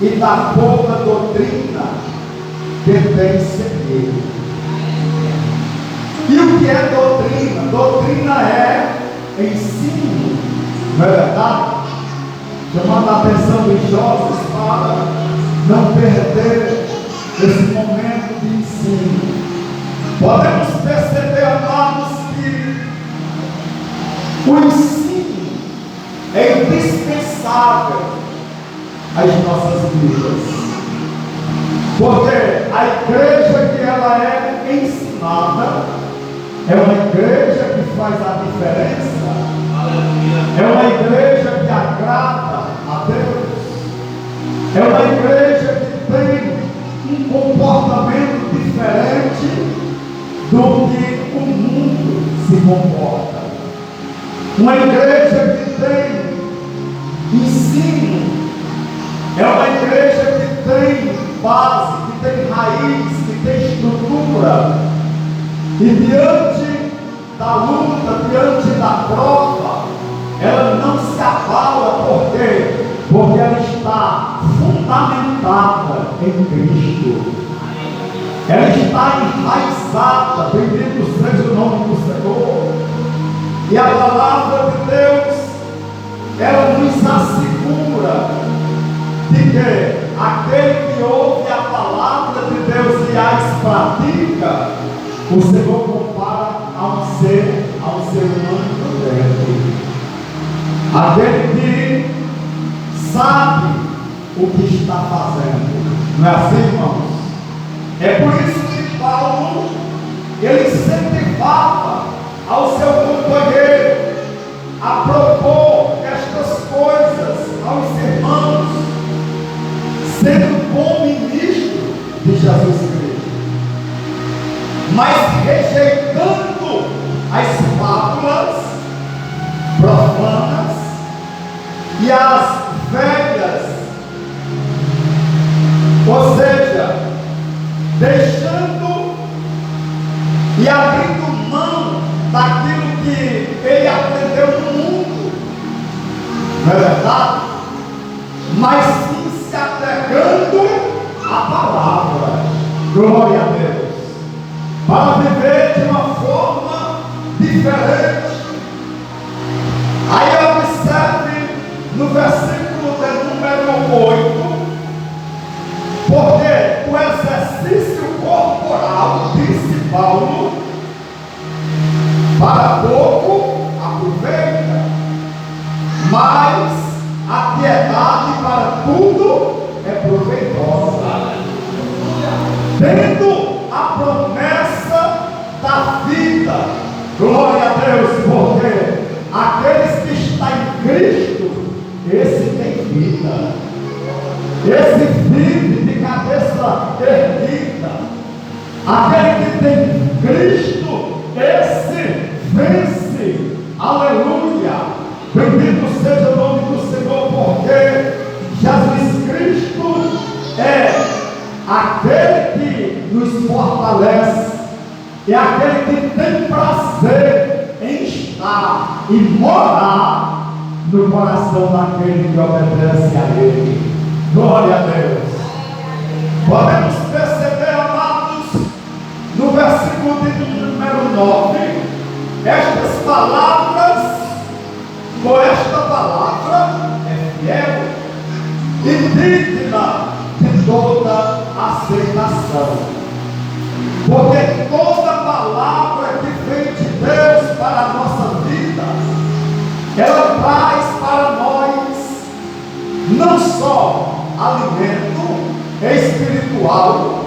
e da pouca doutrina que tem seguido. E o que é doutrina? Doutrina é ensino, não é verdade? Chamando a atenção dos jovens para não perder esse momento de ensino. Podemos perceber, amados, que o ensino é indispensável às nossas vidas. Porque a igreja que ela é ensinada é uma igreja que faz a diferença. É uma igreja que agrada a Deus. É uma igreja que tem um comportamento diferente do que o mundo se comporta. Uma igreja que tem ensino. É uma igreja que tem base, que tem raiz, que tem estrutura. E diante da luta, diante da prova, ela não se abala. Por quê? Porque ela está fundamentada em Cristo. Ela está enraizada, bendito seja o nome do Senhor. E a palavra de Deus, ela nos assegura de que aquele que ouve a palavra de Deus e as pratica, o Senhor compara a um ser humano também. Aquele que sabe o que está fazendo. Não é assim, irmãos? É por isso que Paulo, ele incentivava ao seu companheiro a propor estas coisas aos irmãos, sendo bom ministro de Jesus Cristo, mas rejeitando as fábulas profanas e as velhas, ou seja, deixando e abrindo mão daquilo que ele aprendeu no mundo, não é verdade? Mas sim se apegando à palavra, glória a Deus, para viver de uma forma diferente. Aí observe no versículo de número 8, porque o exercício corporal, disse Paulo, para pouco aproveita, mas a piedade para tudo é proveitosa, tendo a promessa da vida. Glória a Deus, porque aqueles que estão em Cristo, esse tem vida, esse vive de cabeça erguida. Aquele que tem Cristo, esse vence. Aleluia, bendito seja o nome do Senhor, porque Jesus Cristo é aquele que nos fortalece, é aquele que tem prazer em estar e morar no coração daquele que obedece a Ele. Glória a Deus. Podemos perceber, amados, no versículo de número 9, estas palavras, ou esta palavra é fiel e digna de toda aceitação, porque toda palavra que vem de Deus para a nossa vida, ela traz para nós não só alimento espiritual,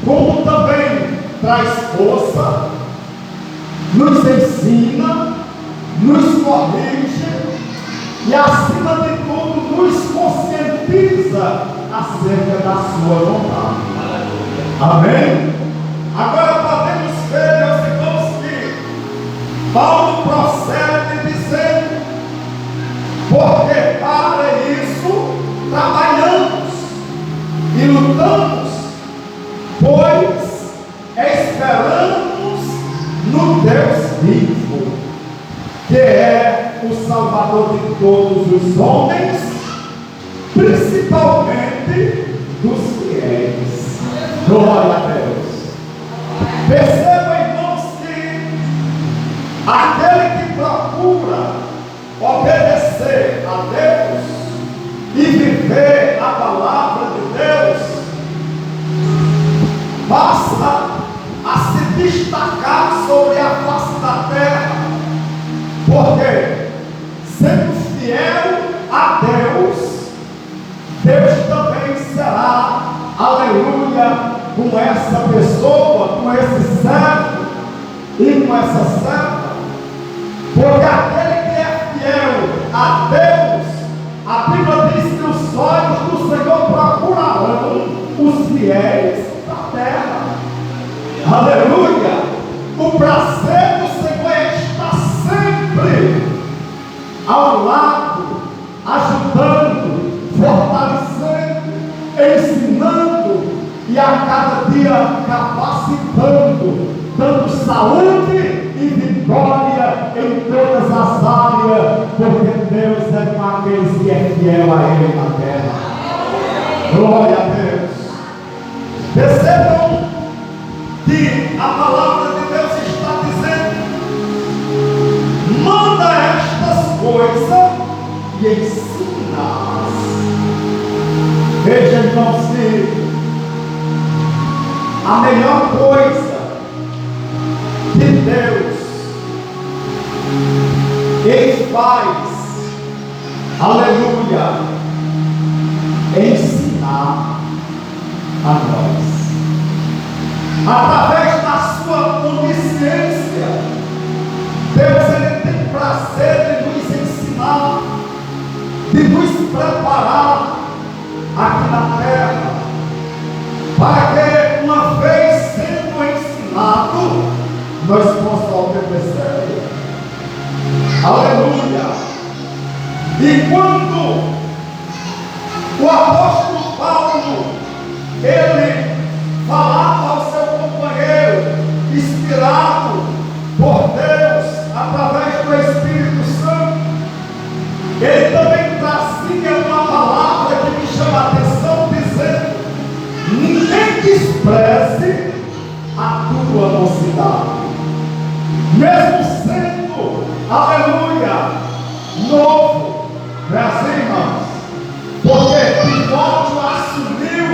como também traz força, nos ensina, nos corrige e, acima de tudo, nos conscientiza acerca da sua vontade. Amém? Agora podemos ver, meus irmãos, que Paulo procede dizendo: porque para isso trabalhamos e lutamos, pois esperamos no Deus vivo, que é o Salvador de todos os homens, principalmente com essa pessoa, com esse servo e com essa serva, porque aquele que é fiel a Deus, a Bíblia diz que os olhos do Senhor procurarão os fiéis da terra. Aleluia! O prazer do Senhor é estar sempre ao lado, ajudando, fortalecendo, ensinando e a cada dia capacitando, dando saúde e vitória em todas as áreas, porque Deus é com aqueles que é fiel a Ele na terra. Glória a Deus. Percebam que a palavra de Deus está dizendo: manda estas coisas e ensina-as. Veja, irmãos, que a melhor coisa que Deus Ele faz, aleluia, ensinar a nós. Através da sua onisciência, Deus ele tem prazer de nos ensinar, de nos preparar aqui na terra, para que uma vez sendo ensinado, nós possamos obedecer. Aleluia! E quando o apóstolo Paulo ele falava ao seu companheiro, inspirado por Deus através do Espírito Santo, ele também trazia uma palavra que me chama a atenção, dizendo: ninguém despreze a tua mocidade, mesmo sendo, aleluia, novo, não é assim, irmãos? Porque Timóteo assumiu,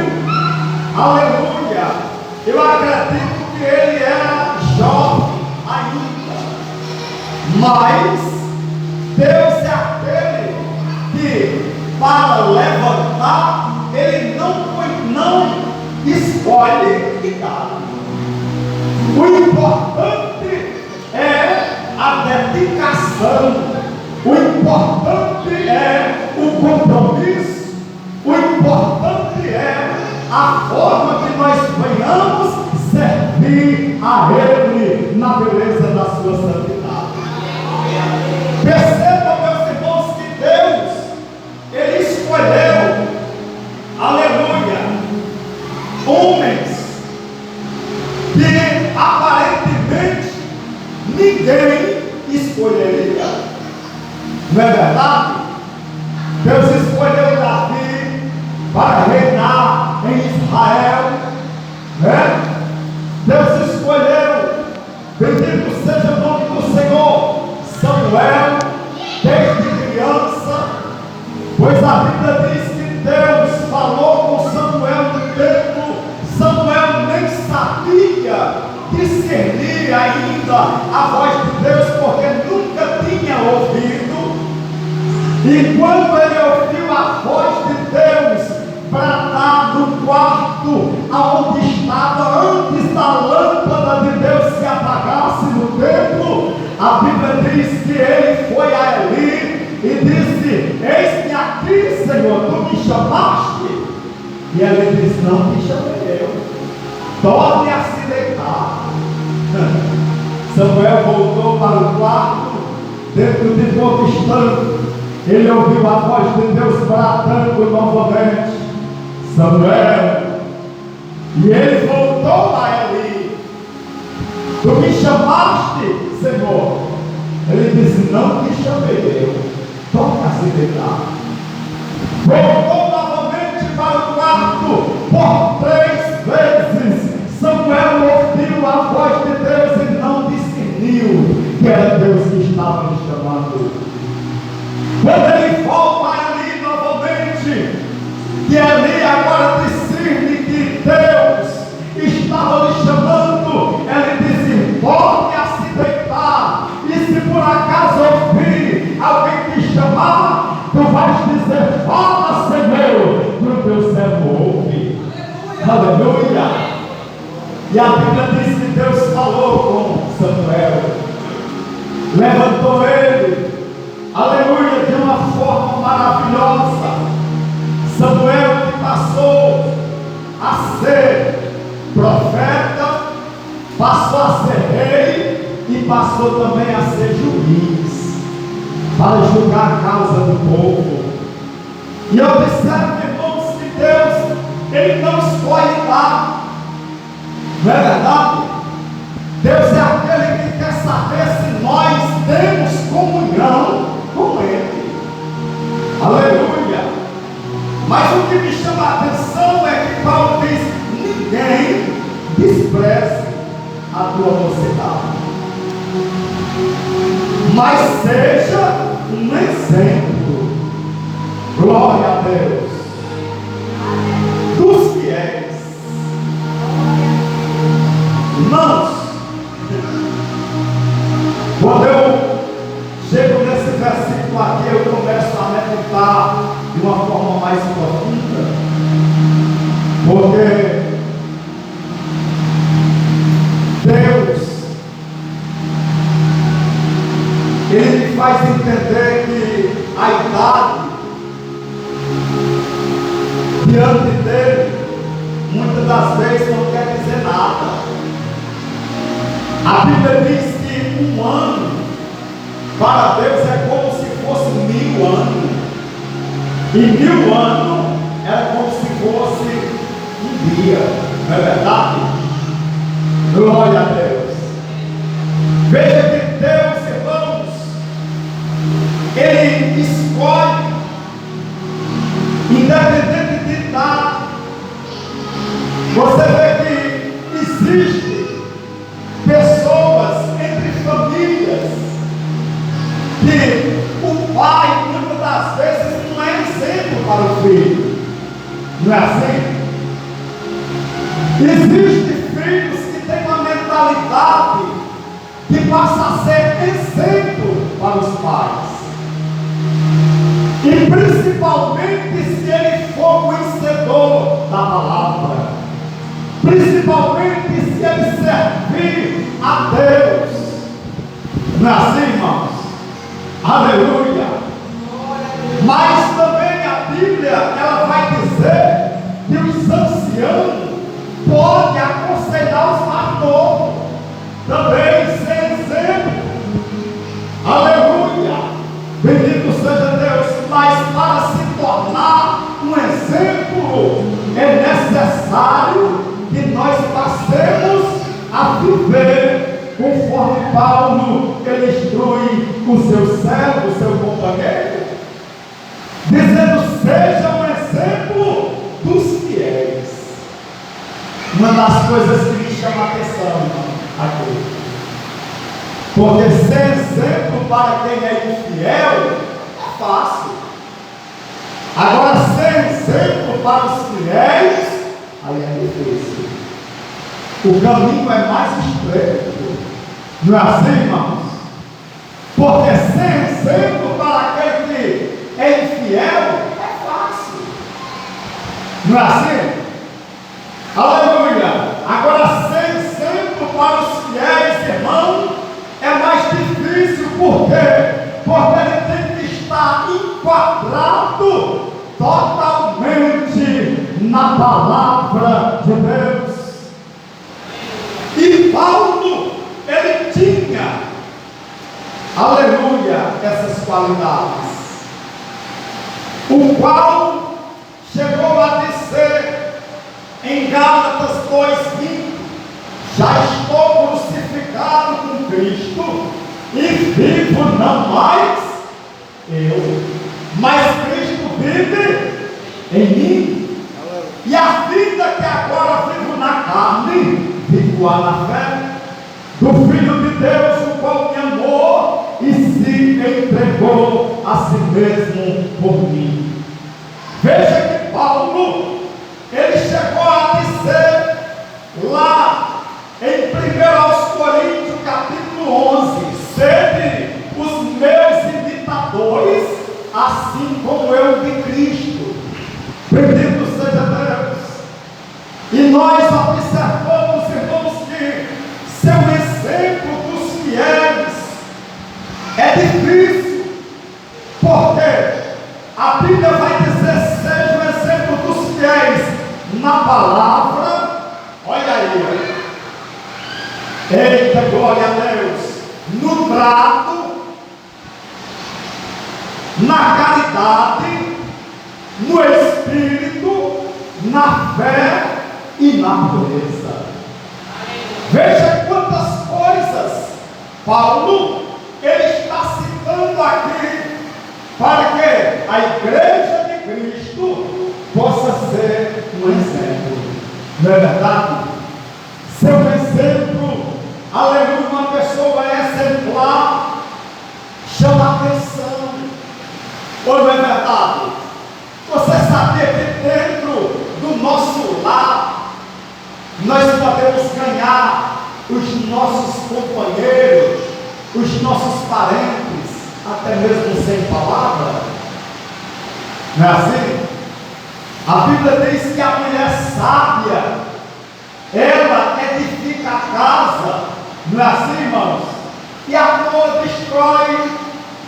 aleluia, eu acredito que ele era jovem ainda, mas Deus é aquele que, para levantar, ele não escolhe idade. O importante é a dedicação, o importante é o compromisso, o importante é a forma que nós venhamos servir a Ele na beleza da sua santidade. Percebam, meus irmãos, que Deus Ele escolheu, aleluia, homens que aparentemente ninguém escolheria. Não é verdade? Deus escolheu Davi para reinar em Israel, né? Deus escolheu, bendito seja o nome do Senhor, Samuel, desde criança, pois a Bíblia diz que Deus falou com Samuel no templo. Samuel nem sabia discernir ainda a voz de Deus, porque nunca tinha ouvido. E quando ele ouviu a voz de Deus bradar no quarto aonde estava antes da lâmpada de Deus se apagasse no templo, a Bíblia diz que ele foi a Eli e disse: eis-me aqui, Senhor, tu me chamaste? E ele disse: não te chamei eu, torne a se deitar. Samuel voltou para o quarto. Dentro de pouco instante ele ouviu a voz de Deus bradando novamente: Samuel. E ele voltou a Eli: tu me chamaste, Senhor? Ele disse: não te chamei eu, torne a se deitar. Voltou novamente para o quarto por 3 vezes. Samuel ouviu a voz de Deus e não discerniu que era Deus que estava lhe chamando. Quando ele volta a Eli novamente, que Eli agora discerne que Deus estava lhe chamando, ele disse: volte a se deitar, e se por acaso ouvir alguém te chamar, tu vais dizer: fala, Senhor, que o teu servo ouve. Aleluia! E a Bíblia diz que Deus falou com Samuel, levantou ele, aleluia, de uma forma maravilhosa. Samuel que passou a ser profeta, passou a ser rei e passou também a ser juiz, para julgar a causa do povo. E observe, irmãos, que Deus, Ele não escolhe lá, não é verdade? Deus é aquele que quer saber se nós temos comunhão com Ele. Aleluia! Mas o que me chama a atenção é que Paulo diz: ninguém despreze a tua mocidade, mas seja um exemplo, glória a Deus, dos fiéis. Irmãos, quando eu chego nesse versículo aqui, eu começo a meditar de uma forma mais profunda, porque Deus, Ele me faz entender que a idade diante dele muitas das vezes não quer dizer nada. A Bíblia diz que um ano para Deus é como se fosse 1000 anos, e 1000 anos é como se fosse um dia, não é verdade? Glória a Deus. Veja que Deus, irmãos, Ele escolhe, independente de idade. Você vê que existe pessoas entre famílias que o pai muitas das vezes não é exemplo para o filho, não é assim? Existem filhos que têm uma mentalidade que passa a ser exemplo para os pais, e principalmente se ele for conhecedor da palavra, principalmente se ele servir a Deus. Não é assim, irmãos? Aleluia! Mas também a Bíblia, ela vai dizer que os anciãos podem aconselhar os mais novos, também ser exemplo. Aleluia! Bendito seja Deus. Mas para se tornar um exemplo, é necessário que nós passemos a viver conforme Paulo, ele instrui o seu servo, o seu companheiro, dizendo: seja um exemplo dos fiéis. Uma das coisas que me chama a atenção aqui, porque ser exemplo para quem é infiel é fácil. Agora, ser exemplo para os fiéis, aí é difícil. O caminho é mais estreito. Não é assim, irmãos? Porque ser exemplo para aquele que é infiel é fácil. Não é assim? Aleluia! Agora, ser exemplo para os fiéis, irmão, é mais difícil. Por quê? Porque ele tem que estar enquadrado totalmente na palavra de Deus. E Paulo, ele tinha, aleluia, essas qualidades, o qual chegou a dizer em Gálatas 2:20: já estou crucificado com Cristo, e vivo não mais eu, mas Cristo vive em mim. E a vida que agora vivo na carne, vivo na fé do Filho de Deus, o qual me amou e se entregou a si mesmo por mim. Veja que Paulo, ele chegou a dizer lá em 1 Coríntios capítulo 11: sede os meus imitadores, assim como eu de Cristo. Bendito seja Deus. E nós observamos, irmãos, palavra, olha aí, eita, glória a Deus, no trato, na caridade, no espírito, na fé e na pureza. Veja quantas coisas Paulo ele está citando aqui para que a igreja de Cristo possa ser um exemplo. Não é verdade? Ser um exemplo, aleluia, uma pessoa exemplar, chama atenção. Ou não é verdade? Você sabia que dentro do nosso lar nós podemos ganhar os nossos companheiros, os nossos parentes, até mesmo sem palavra? Não é assim? A Bíblia diz que a mulher sábia, ela edifica a casa, não é assim, irmãos? E a toa destrói.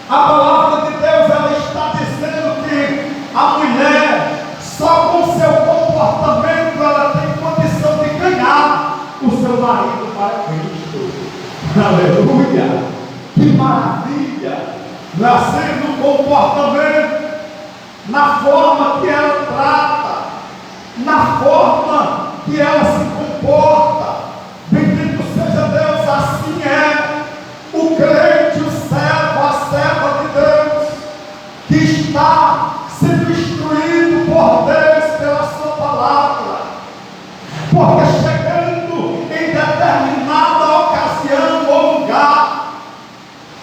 A palavra de Deus, ela está dizendo que a mulher, só com seu comportamento, ela tem condição de ganhar o seu marido para Cristo. Aleluia! Que maravilha! Não é assim? No comportamento, na forma que ela trata, na forma que ela se comporta. Bendito seja Deus, assim é o crente, o servo, a serva de Deus, que está sendo instruído por Deus pela sua palavra, porque chegando em determinada ocasião ou lugar,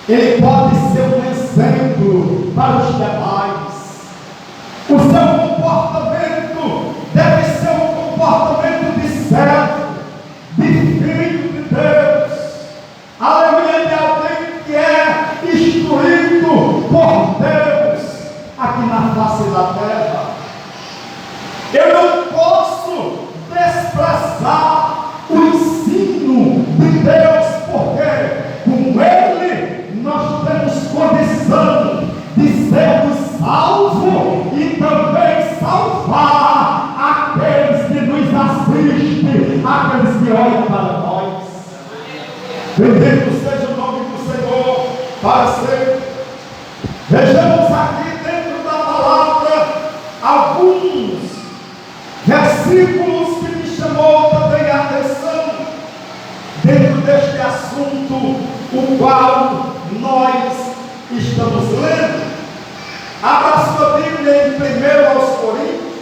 ele pode ser um exemplo para os demais. O seu comportamento deve ser um comportamento de servo, de filho de Deus, aleluia, de alguém que é instruído por Deus aqui na face da terra. Eu não posso desprezar o ensino de Deus, porque com ele nós temos condição de sermos salvos e também salvar aqueles que nos assistem, aqueles que olham para nós. Bendito seja o nome do Senhor para sempre. Vejamos aqui dentro da palavra alguns versículos que me chamou também a atenção dentro deste assunto, o qual nós estamos lendo. Abra sua Bíblia em 1 aos Coríntios,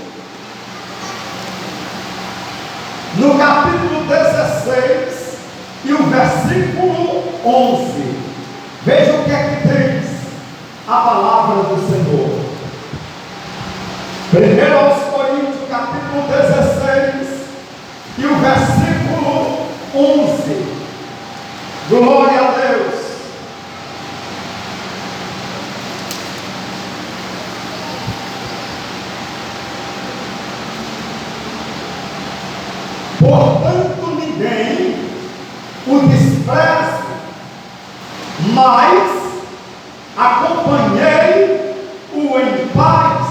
no capítulo 16 e o versículo 11. Veja o que é que diz a palavra do Senhor. 1 aos Coríntios, capítulo 16 e o versículo 11. Glória a Deus. Portanto, ninguém o despreze, mas acompanhei-o em paz,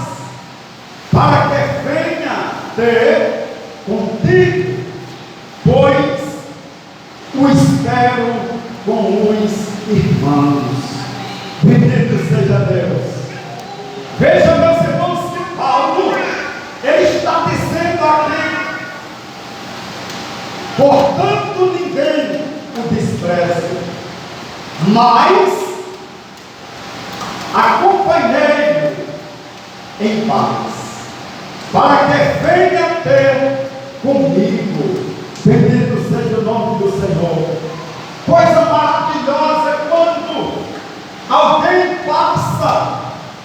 para que venha ter contigo, pois o espero com os irmãos. Bendito seja Deus. Veja, meus irmãos, que Paulo, ele está dizendo aqui: portanto, ninguém o despreze, mas acompanhei-o em paz, para que venha ter comigo. Bendito seja o nome do Senhor. Coisa maravilhosa é quando alguém passa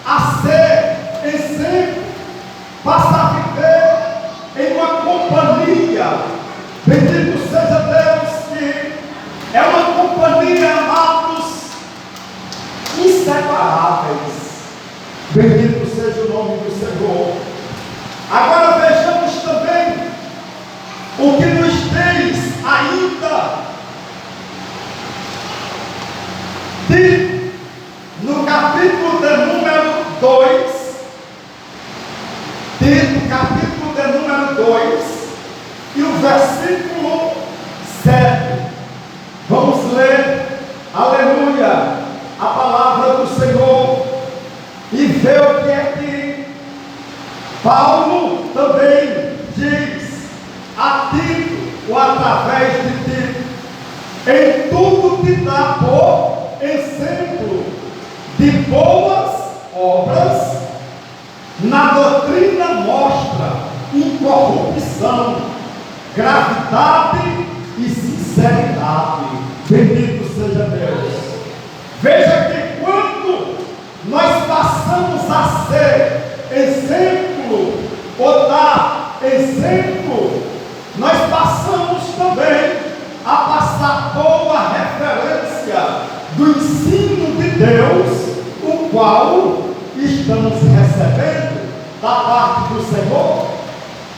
a ser exemplo, passa a viver em uma companhia. Bendito seja Deus, que é uma companhia, amados, inseparáveis. Bendito seja o nome do Senhor. Agora vejamos também o que nos diz ainda no capítulo de número 2, capítulo de número 2, Paulo também diz a Tito, ou através de Tito: em tudo te dá por exemplo de boas obras, na doutrina mostra incorrupção, gravidade e sinceridade. Bendito seja Deus. Veja que quando nós passamos a ser exemplo, ou dar exemplo, nós passamos também a passar boa referência do ensino de Deus, o qual estamos recebendo da parte do Senhor.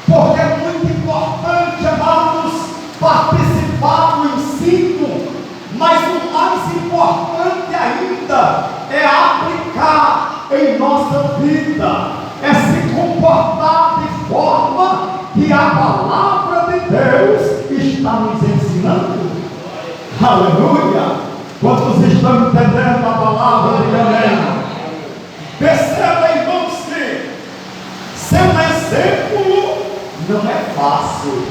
Porque é muito importante, amados, participar do ensino, mas o mais importante ainda é aplicar em nossa vida, é se comportar de forma que a palavra de Deus está nos ensinando. Aleluia! Quantos estão entendendo a palavra de Deus? Perceba, irmãos, que ser um exemplo não é fácil.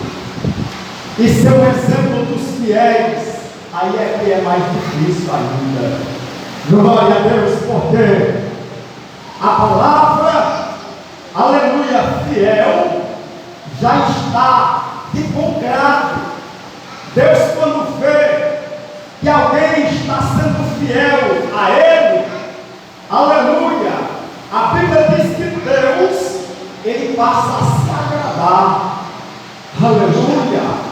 E ser um exemplo dos fiéis, aí é que é mais difícil ainda. Glória a Deus, porque a palavra, aleluia, fiel, já está de bom grado. Deus, quando vê que alguém está sendo fiel a Ele, aleluia, a Bíblia diz que Deus, Ele passa a se agradar. Aleluia.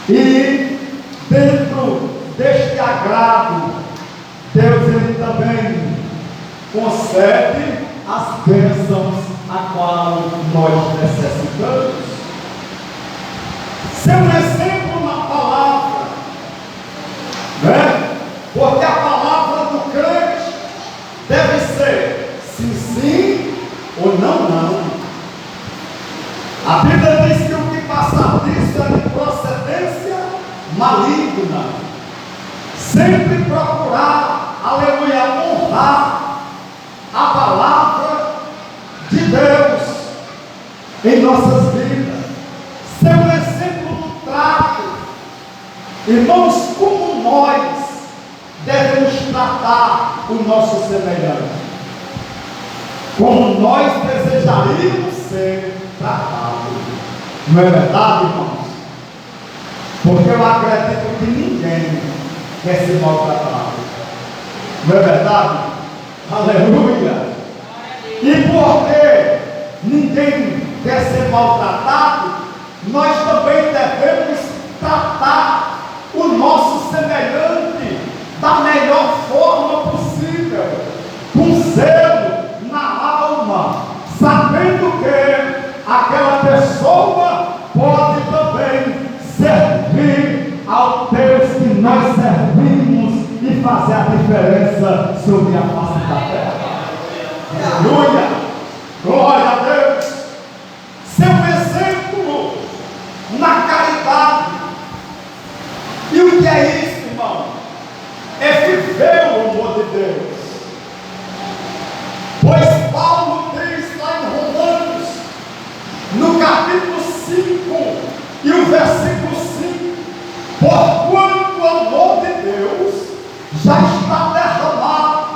E dentro deste agrado, Deus, Ele também concede as bênçãos a qual nós necessitamos. Ser um exemplo na palavra, né? Porque a palavra do crente deve ser sim, sim, ou não, não. A Bíblia diz que o que passar disso é de procedência maligna. Sempre procurar, aleluia, honrar a palavra de Deus em nossas vidas. Ser um exemplo do trato. Irmãos, como nós devemos tratar o nosso semelhante? Como nós desejaríamos ser tratados. Não é verdade, irmãos? Porque eu acredito que ninguém quer ser maltratado. Não é verdade? Aleluia! E porque ninguém quer ser maltratado, nós também devemos tratar o nosso semelhante da melhor forma possível, com zelo na alma, sabendo que aquela pessoa pode também servir ao Deus que nós servimos e fazer a diferença sobre a face da terra. Aleluia! Glória a Deus! Ser um exemplo na caridade. E o que é isso, irmão? É viver o amor de Deus. Pois Paulo diz lá em Romanos, no capítulo 5 e o versículo 5: porquanto o amor de Deus já está derramado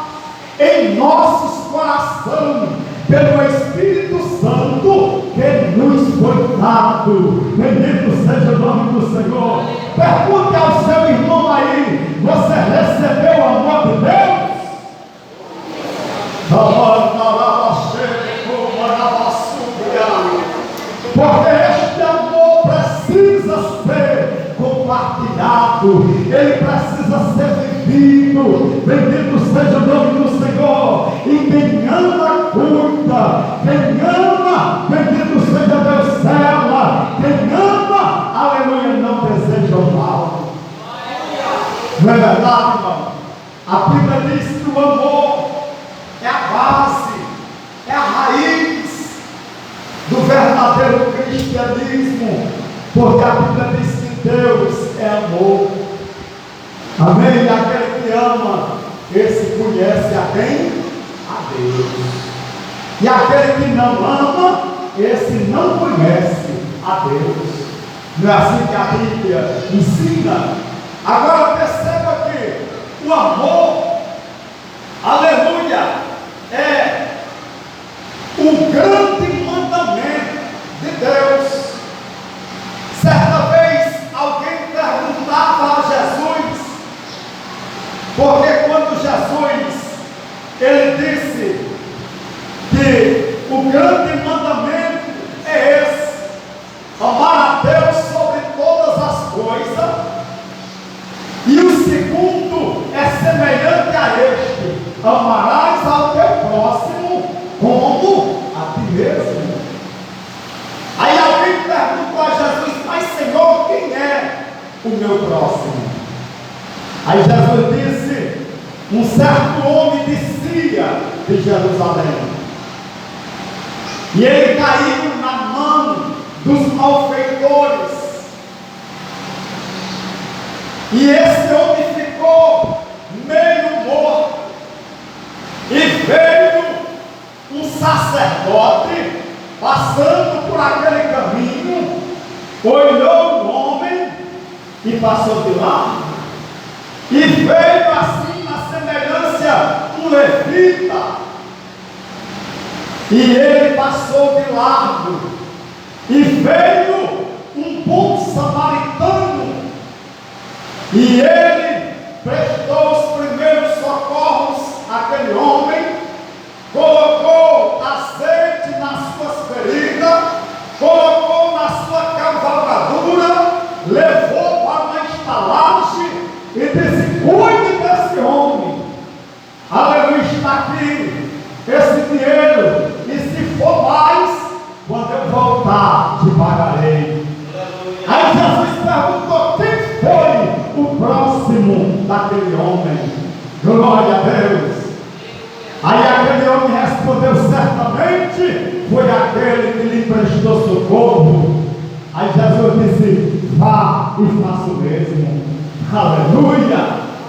em nossos corações pelo Espírito Santo que nos foi dado. Bendito seja o nome do Senhor. Pergunte ao seu irmão aí: você recebeu o amor de Deus? Porque este amor precisa ser compartilhado, ele precisa ser vivido. Bendito seja o nome do Senhor. E quem ama, cuida. Quem ama, bendito seja Deus, cela. Quem ama, aleluia, não deseja o mal. Não é verdade, irmão? A Bíblia diz que o amor é a base, é a raiz do verdadeiro cristianismo, porque a Bíblia diz que Deus é amor. Amém? E aquele que ama, esse conhece a quem? A Deus. E aquele que não ama, esse não conhece a Deus. Não é assim que a Bíblia ensina? Agora perceba que o amor, aleluia, é o grande mandamento de Deus. Certa vez alguém perguntava a Jesus, porque quando Jesus ele disse que o grande mandamento é esse: amar a Deus sobre todas as coisas, e o segundo é semelhante a este: amarás ao teu próximo como a ti mesmo. Aí alguém perguntou a Jesus: mas Senhor, quem é o meu próximo? Aí Jesus disse: um certo homem descia de Jerusalém, e ele caiu na mão dos malfeitores, e esse homem ficou meio morto, e veio um sacerdote passando por aquele caminho, olhou o homem e passou de lá, e veio assim na semelhança um levita, e ele passou de largo, e veio um bom samaritano, e ele prestou os primeiros socorros àquele homem, colocou azeite nas suas feridas, colocou na sua cavalgadura, levou para uma estalagem e disse: cuide desse homem, aleluia, está aqui esse dinheiro, e se for mais, quando eu voltar, te pagarei. Aí Jesus perguntou: quem foi o próximo daquele homem? Glória a Deus. Aí aquele homem respondeu: certamente foi aquele que lhe prestou socorro. Aí Jesus disse: vá e faça o mesmo. Aleluia,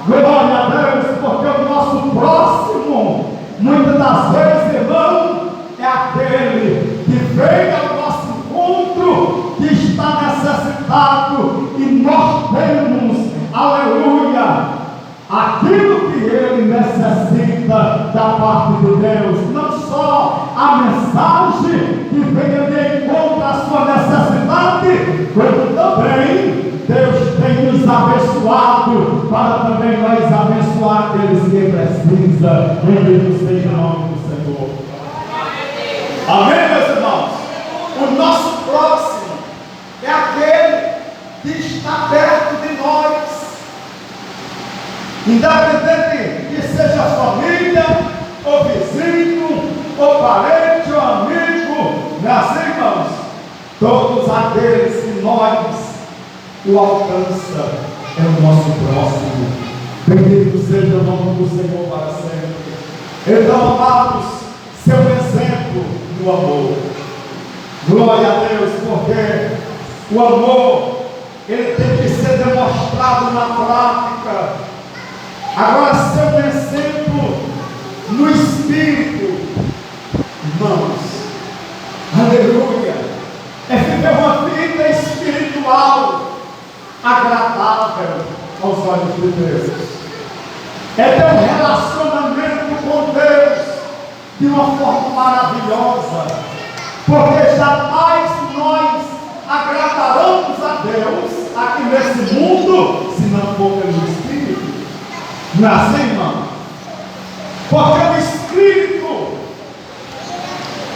glória a Deus, porque o nosso próximo, muitas das vezes, irmão, é aquele que vem ao nosso encontro, que está necessitado, e nós temos, aleluia, aquilo que ele necessita da parte de Deus, não só a mensagem que venha de encontro à sua necessidade, como também Deus tem nos abençoado para também nós abençoar aqueles que precisam. Bendito seja o nome do Senhor. Amém, meus irmãos? O nosso próximo é aquele que está perto de nós, independente que seja família, ou vizinho, ou parente, ou amigo, não é assim, irmãos? Todos aqueles que nós o alcança é o nosso próximo. Bendito seja o nome do Senhor para sempre. Então, amados, seu exemplo no amor. Glória a Deus, porque o amor, ele tem que ser demonstrado na prática. Agora, seu exemplo no Espírito, irmãos, aleluia, é viver uma vida espiritual agradável aos olhos de Deus, é ter um relacionamento com Deus de uma forma maravilhosa, porque jamais nós agradaremos a Deus aqui nesse mundo se não for pelo Espírito. Não é assim, irmão? Porque o Espírito,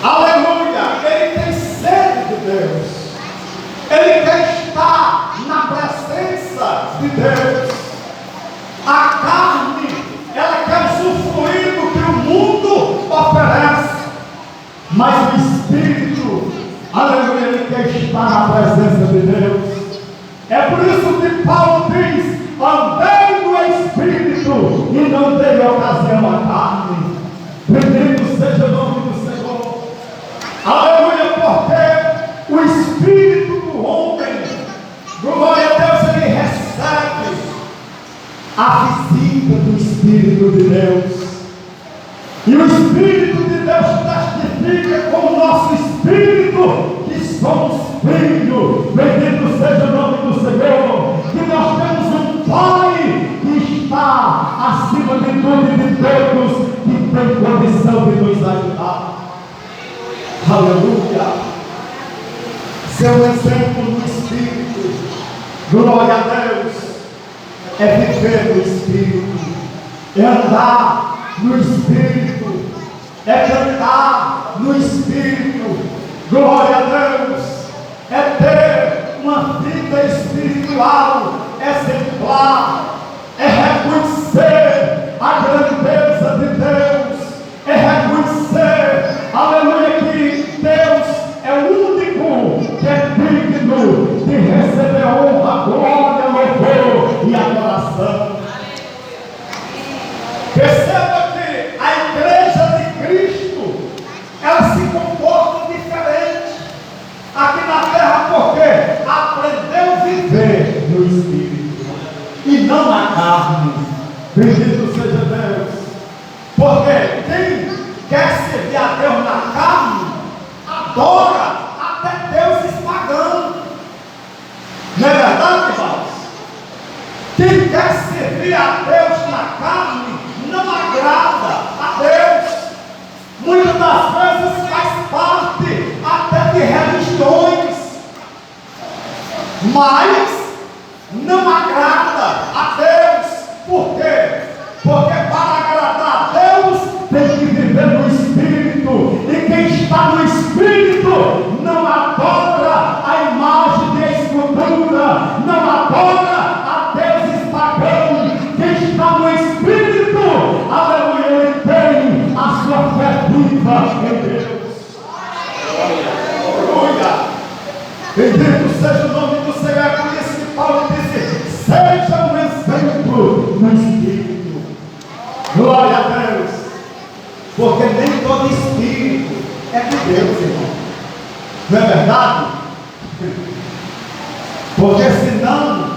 aleluia, ele tem sede de Deus, ele quer estar na presença de Deus. A carne, ela quer usufruir do que o mundo oferece, mas o Espírito, aleluia, ele quer estar na presença de Deus. É por isso que Paulo diz: andei no Espírito e não dei ocasião à carne. Bendito seja o nome do Senhor. Aleluia, porque o Espírito do homem, glória a Deus, ele recebe a visita do Espírito de Deus. E o Espírito de Deus testifica com o nosso espírito Ser um exemplo no Espírito, glória a Deus, é viver no Espírito, é andar no Espírito, é cantar no Espírito, glória a Deus, é ter uma vida espiritual exemplar, é reconhecer a grandeza de Deus, é reconhecer, aleluia, que Deus é o único que é digno de receber honra, glória, louvor e adoração. Perceba que a igreja de Cristo, ela se comporta diferente aqui na terra, porque aprendeu a viver no Espírito e não na carne. Bendito seja Deus, porque quem quer servir a Deus na carne, adora até Deus espagando. Não é verdade, irmãos? Quem quer servir a Deus na carne, não agrada a Deus. Muitas das vezes faz parte até de religiões, mas não agrada a Deus. Por quê? Porque para agradar a Deus tem que viver no Espírito, e quem está no Espírito não adora a imagem de escultura, não adora a deuses pagãos. Quem está no Espírito, aleluia, ele tem a sua fé viva em Deus. Aleluia, bendito seja o nome do Senhor. É por isso que Paulo disse: seja um exemplo no Espírito. Glória a Deus, porque nem todo Espírito é de Deus, irmão. Não é verdade? Porque senão